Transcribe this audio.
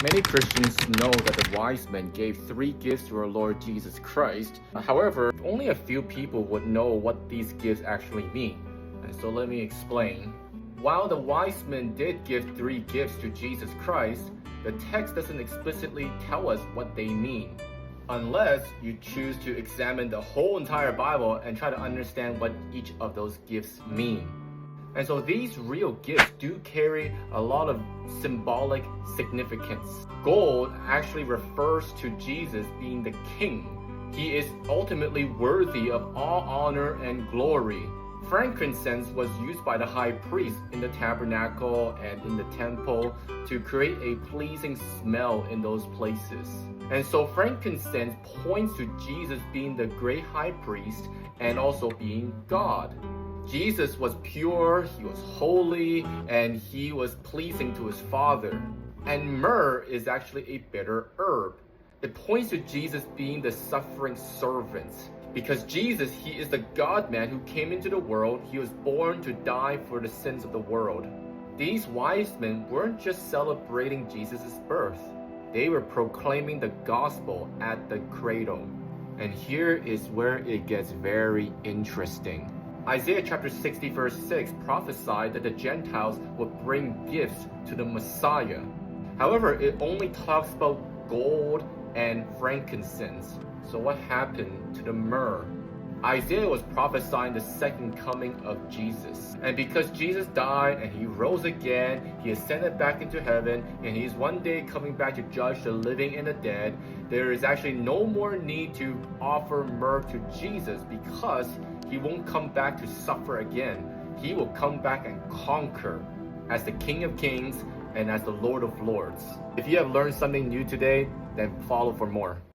Many Christians know that the wise men gave 3 gifts to our Lord Jesus Christ. However, only a few people would know what these gifts actually mean. And so let me explain. While the wise men did give 3 gifts to Jesus Christ, the text doesn't explicitly tell us what they mean, unless you choose to examine the whole entire Bible and try to understand what each of those gifts mean. And so these real gifts do carry a lot of symbolic significance. Gold actually refers to Jesus being the king. He is ultimately worthy of all honor and glory. Frankincense was used by the high priest in the tabernacle and in the temple to create a pleasing smell in those places. And so frankincense points to Jesus being the great high priest and also being God. Jesus was pure, he was holy, and he was pleasing to his Father. And myrrh is actually a bitter herb. It points to Jesus being the suffering servant. Because Jesus, he is the God-man who came into the world. He was born to die for the sins of the world. These wise men weren't just celebrating Jesus' birth. They were proclaiming the gospel at the cradle. And here is where it gets very interesting. Isaiah chapter 60 verse 6 prophesied that the Gentiles would bring gifts to the Messiah. However, it only talks about gold and frankincense. So what happened to the myrrh? Isaiah was prophesying the second coming of Jesus. And because Jesus died and he rose again, he ascended back into heaven, and he's one day coming back to judge the living and the dead, there is actually no more need to offer myrrh to Jesus because he won't come back to suffer again. He will come back and conquer as the King of Kings and as the Lord of Lords. If you have learned something new today, then follow for more.